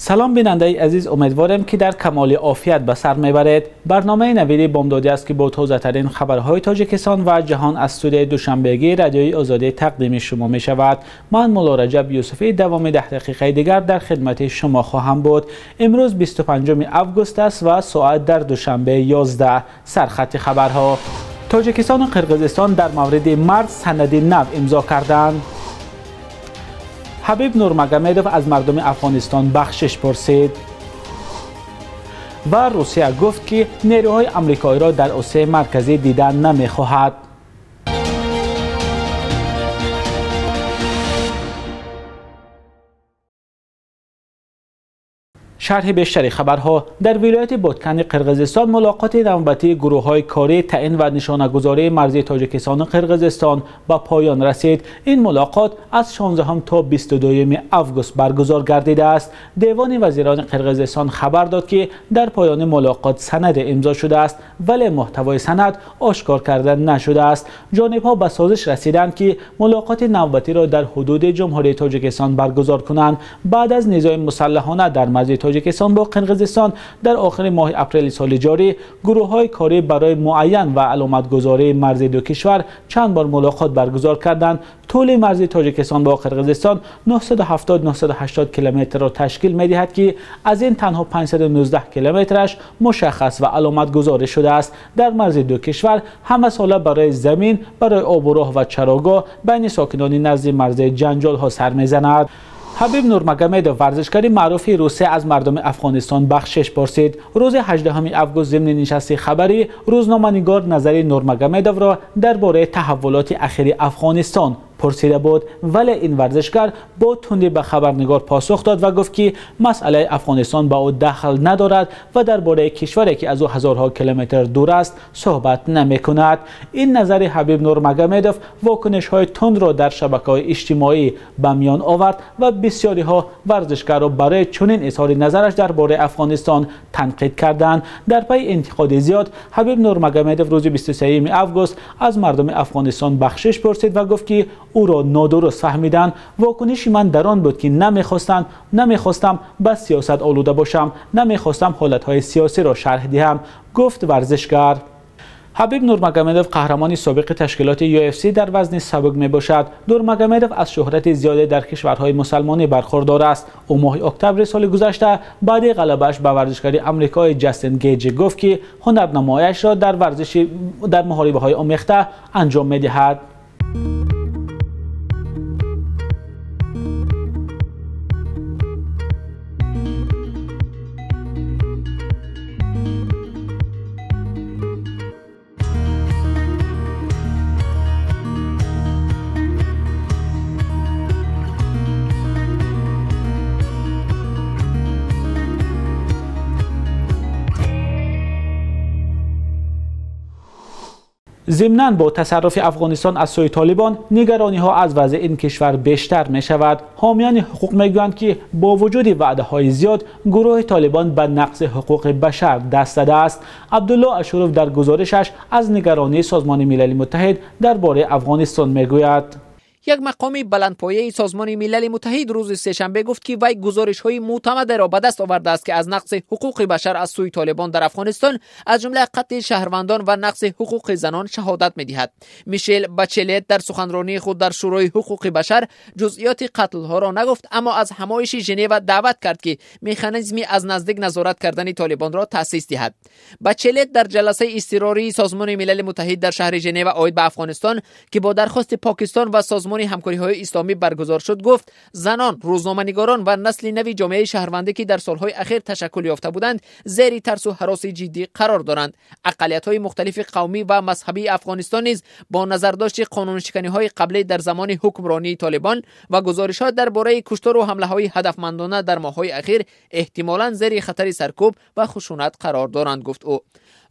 سلام بیننده عزیز، امیدوارم که در کمال عافیت به سر میبرید. برنامه نویدی بامدادی است که با تازه ترین خبرهای تاجیکستان و جهان از استودیوی دوشنبهگی رادیوی آزادی تقدیم شما می شود. من مولا رجب یوسفی دوام 10 دقیقه دیگر در خدمت شما خواهم بود. امروز 25 اوگوست است و ساعت در دوشنبه 11. سرخط خبرها: تاجیکستان و قرقیزستان در مورد مرز سند نو امضا کردند. حبیب نورمگامدوف از مردم افغانستان بخشش پرسید و روسیه گفت که نیروهای آمریکایی را در آسیا مرکزی دیدن نمی‌خواهد. شرح بیشتری خبرها: در ولایت بادکن قرقیزستان ملاقات نوبتی گروه‌های کاری تعیین و نشانه‌گذاری مرزی تاجیکستان و قرقیزستان به پایان رسید. این ملاقات از 16 تا 22 اوگوست برگزار گردیده است. دیوان وزیران قرقیزستان خبر داد که در پایان ملاقات سند امضا شده است، ولی محتوای سند آشکار کرده نشده است. جانب‌ها به سازش رسیدند که ملاقات نوبتی را در حدود جمهوری تاجیکستان برگزار کنند. بعد از نزاع مسلحانه در مرز تاجیکستان با قرقیزستان در آخر ماه اپریل سال جاری، گروه‌های کاری برای معین و علامتگذاری مرز دو کشور چند بار ملاقات برگزار کردند. طول مرز تاجیکستان با قرقیزستان 980 کیلومتر را تشکیل می‌دهد که از این تنها 519 کیلومترش مشخص و علامت گذاری شده است. در مرز دو کشور همه ساله برای زمین، برای آب و راه و چراگاه بین ساکنان نزد مرز جنجال ها سر می‌زند. حبیب نورمگامدوف ورزشکار معروف روسیه از مردم افغانستان بخشش پرسید. روز 18 اوگوست ضمن نشست خبری روزنامه‌نگار نظری نورمگامدوف را درباره تحولات اخیر افغانستان پرسیده بود، ولی این ورزشکار با تندی به خبرنگار پاسخ داد و گفت که مسئله افغانستان با او دخل ندارد و درباره کشوری که از او هزارها کیلومتر دور است صحبت نمی کند. این نظر حبیب نورمگامدوف واکنش های تند را در شبکه‌های اجتماعی به میان آورد و بسیاری ها ورزشکار را برای چنین اظهار نظرش درباره افغانستان تنقید کردند. در پی انتقاد زیاد، حبیب نورمگامدوف روز 23 اوگوست از مردم افغانستان بخشش پرسید و گفت که او را نادرست فهمیدند. واکنش من در آن بود که نمیخواستم به سیاست آلوده باشم، نمیخواستم حالتهای سیاسی را شرح دهم، گفت ورزشکار. حبیب نورمگامدوف قهرمان سابق تشکیلات UFC در وزن سبک می باشد. نورمگامدوف از شهرت زیاده در کشورهای مسلمانی برخوردار است. او ماه اکتبر سال گذشته بعد غلبه‌اش به ورزشکار آمریکایی جاستین گیج گفت که هنرنمایش را در محاربه‌های آمیخته انجام می دهد. ضمناً با تصرف افغانستان از سوی طالبان نگرانی ها از وضع این کشور بیشتر می شود. حامیان حقوق می گویند که با وجود وعده های زیاد گروه طالبان به نقض حقوق بشر دست داده است. عبدالله اشرف در گزارشش از نگرانی سازمان ملل متحد درباره افغانستان می گوید. یک مقام بلندپایه سازمان ملل متحد روز سه‌شنبه گفت که وی گزارش‌های معتمد را به دست آورده است که از نقض حقوق بشر از سوی طالبان در افغانستان از جمله قتل شهروندان و نقض حقوق زنان شهادت می‌دهد. میشل بچلت در سخنرانی خود در شورای حقوق بشر جزئیات قتل‌ها را نگفت، اما از همایش ژنو دعوت کرد که مکانیزمی از نزدیک نظارت کردن طالبان را تأسیس دهد. بچلت در جلسه اضطراری سازمان ملل متحد در شهر ژنو عاید به افغانستان که با درخواست پاکستان و سازمان همکاری‌های اسلامی برگزار شد گفت زنان، روزنامه‌نگاران و نسل نوی جامعه شهروندی که در سالهای اخیر تشکل یافته بودند زیر ترس و هراس جدی قرار دارند. اقلیت‌های مختلف قومی و مذهبی افغانستان نیز با نظرداشت قانون‌شکنی‌های قبلی در زمان حکمرانی طالبان و گزارشات درباره کشتار و حمله‌های هدفمندانه در ماه‌های اخیر احتمالاً زیر خطر سرکوب و خشونت قرار دارند، گفت او.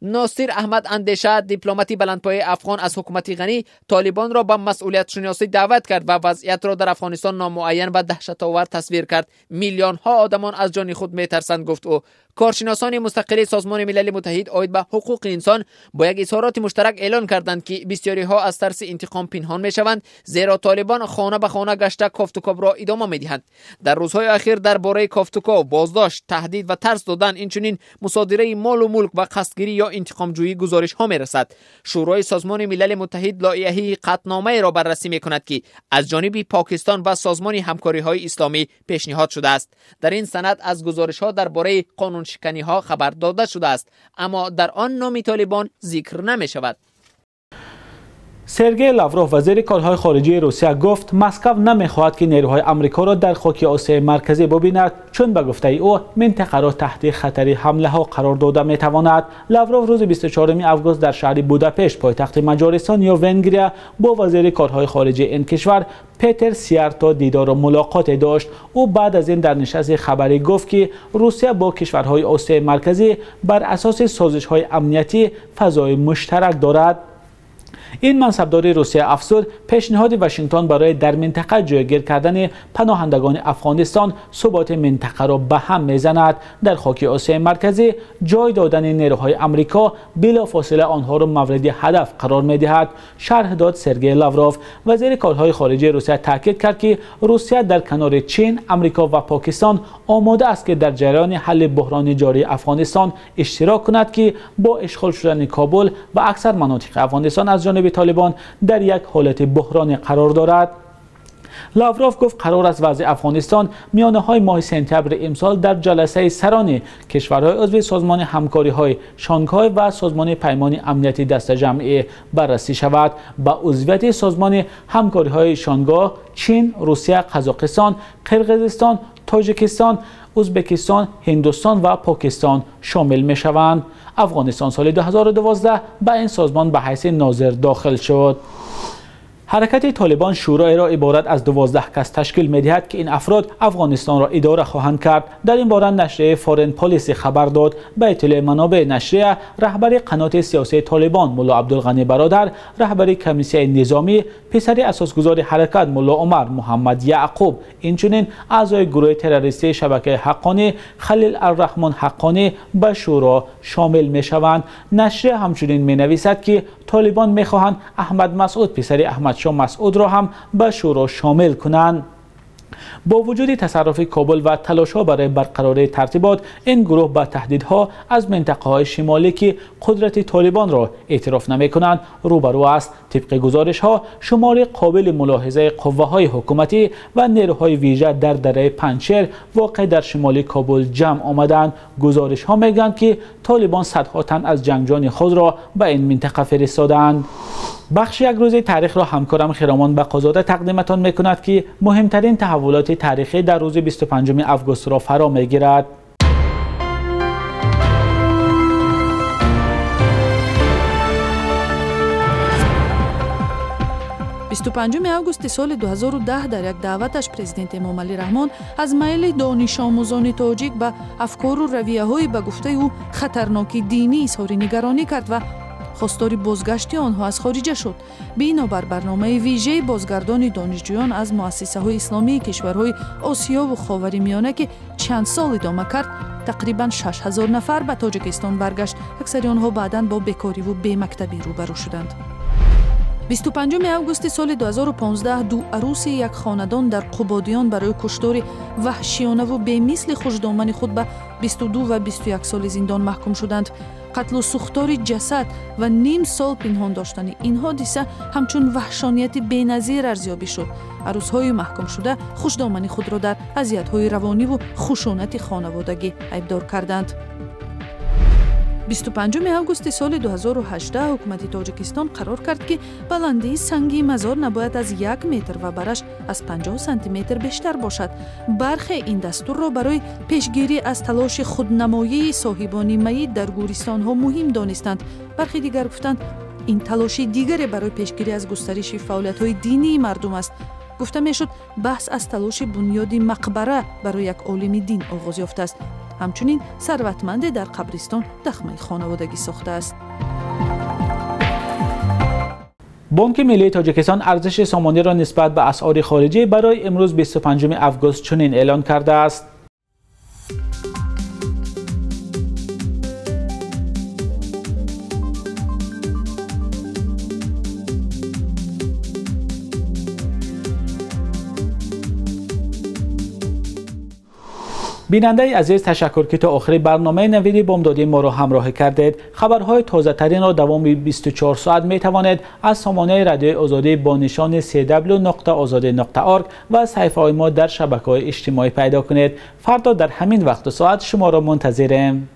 ناصر احمد اندیشه، دیپلماتی بلندپایه افغان از حکومت غنی، طالبان را به مسئولیت شناسی دعوت کرد و وضعیت را در افغانستان نامعین و دهشت‌آور تصویر کرد. میلیون ها آدمان از جان خود میترسند، گفت او. کارشناسان مستقل سازمان ملل متحد عاید به حقوق انسان با یک اظهارات مشترک اعلان کردند که بسیاری ها از ترس انتقام پنهان میشوند، زیرا طالبان خانه به خانه گشته کافتوکاب را ادامه میدهند. در روزهای اخیر درباره کافتوکاب، بازداشت، تهدید و ترس دادن، اینچنین مصادره مال و ملک و قصدگیری یا انتقام جویی گزارش ها میرسد. شورای سازمان ملل متحد لایحه قطعنامه را بررسی میکند که از جانب پاکستان و سازمان همکاری های اسلامی پیشنهاد شده است. در این سند از گزارش ها درباره قانون شکنی ها خبر داده شده است، اما در آن نام طالبان ذکر نمی شود. سرگئی لاوروف وزیر کارهای خارجه روسیه گفت مسکو نمیخواهد که نیروهای آمریکا را در خاک آسیای مرکزی ببیند، چون به گفته او منطقه را تحت خطر حمله ها قرار داده میتواند. لاوروف روز 24 آگوست در شهر بوداپشت پایتخت مجارستان یا ونگریا با وزیر کارهای خارجه این کشور پیتر سیارتو دیدار و ملاقات داشت. او بعد از این در نشست خبری گفت که روسیه با کشورهای آسیای مرکزی بر اساس سازش‌های امنیتی فضای مشترک دارد. این منصبدار روسیه افزود پیشنهاد واشنگتن برای در منطقه جایگیر کردن پناهندگان افغانستان ثبات منطقه را به هم میزند. در خاک آسیای مرکزی جای دادن نیروهای آمریکا بلافاصله آنها را مورد هدف قرار میدهد. شرح داد سرگئی لاوروف. وزیر کارهای خارجه روسیه تاکید کرد که روسیه در کنار چین، آمریکا و پاکستان آماده است که در جریان حل بحران جاری افغانستان اشتراک کند که با اشغال شدن کابل و اکثر مناطق افغانستان از جانب طالبان در یک حالت بحران قرار دارد. لاوروف گفت قرار است وضع افغانستان میانه های ماه سپتامبر امسال در جلسه سران کشورهای عضو سازمان همکاری های شانگهای و سازمان پیمان امنیتی دست جمعی بررسی شود. با عضویت سازمان همکاری های شانگهای چین، روسیه، قزاقستان، قرقیزستان، تاجیکستان، ازبکستان، هندوستان و پاکستان شامل می شوند. افغانستان سال 2012 به این سازمان به حیث ناظر داخل شد. حرکت طالبان شورای را عبارت از 12 کس تشکیل می‌دهد که این افراد افغانستان را اداره خواهند کرد. در این باره نشریه فارن پالیسی خبر داد. به اطلاع منابع نشریه، رهبر قنات سیاسی طالبان ملا عبدالغنی برادر، رهبر کمیسیون نظامی، پسر اساسگذار حرکت ملا عمر محمد یعقوب، اینچنین اعضای گروه تروریستی شبکه حقانی خلیل الرحمن حقانی به شورا شامل می‌شوند. نشریه همچنین می‌نویسد که طالبان می‌خواهند احمد مسعود پسر احمد شاه مسعود را هم به شورا شامل کنند. با وجود تصرف کابل و تلاش‌ها برای برقراری ترتیبات، این گروه با تهدیدها از منطقه‌های شمالی که قدرت طالبان را اعتراف نمی‌کنند روبرو است. طبق گزارش‌ها شمار قابل ملاحظه قوه‌های حکومتی و نیروهای ویژه در دره پنجشیر واقع در شمال کابل جمع آمدند. گزارش‌ها می‌گویند که طالبان صدها تن از جنگجویان خود را به این منطقه فرستادند. بخش یک روزه تاریخ را همکارم خرامان بقازاده تقدیمتان میکند که مهمترین تحولات تاریخی در روز 25 آگوست را فرا میگیرد. 25 آگوست سال 2010 در یک دعوتش پرزیدنت امامعلی رحمان از میل دانش آموزان تاجیک به افکار و رویه‌های به گفته او خطرناک دینی اظهار نگرانی کرد و خواستار بازگشت آنها از خارجه شد. بنابر برنامه ویژه بازگردان دانشجویان از مؤسسه‌های اسلامی کشورهای آسیا و خاورمیانه که چند سال ادامه کرد، تقریباً 6000 نفر به تاجیکستان برگشت. اکثر آنها بعداً با بیکاری و بی‌مکتبی روبرو شدند. 25 آگوست سال 2015 دو عروس یک خاندان در قبادیان برای کشتار وحشیانه و بی‌مثل خوشدامن خود به 22 و 21 سال زندان محکوم شدند. قتل و سوختار جسد و نیم سال پنهان داشتن این حادثه همچون وحشانیت بی‌نظیر ارزیابی شد. عروس‌های محکوم شده خوشدامن خود را در اذیت‌های روانی و خشونت خانوادگی ایبدار کردند. 25 آگوست سال 2018 حکومت تاجیکستان قرار کرد که بلندی سنگی مزار نباید از 1 متر و برش از 50 سانتی متر بیشتر باشد. برخی این دستور را برای پیشگیری از تلاش خودنمایی صاحبان میت در گورستان‌ها مهم دانستند. برخی دیگر گفتند این تلاش دیگری برای پیشگیری از گسترش فعالیت‌های دینی مردم است. گفته میشد بحث از تلاش بنیاد مقبره برای یک عالم دین آغاز یافته است. همچنین ثروتمند در قبرستان دخمه خانوادگی ساخته است. بانک ملی تاجیکستان ارزش سامانه را نسبت به اسعار خارجی برای امروز 25 آگوست چنین اعلان کرده است: بیننده عزیز، تشکر که تا آخر برنامه نوید بامدادی ما را همراه کردید. خبرهای تازه ترین را دوام 24 ساعت می توانید از سامانه رادیو آزادی با نشان www.azadi.org و صفحه های ما در شبکه‌های اجتماعی پیدا کنید. فردا در همین وقت و ساعت شما را منتظریم.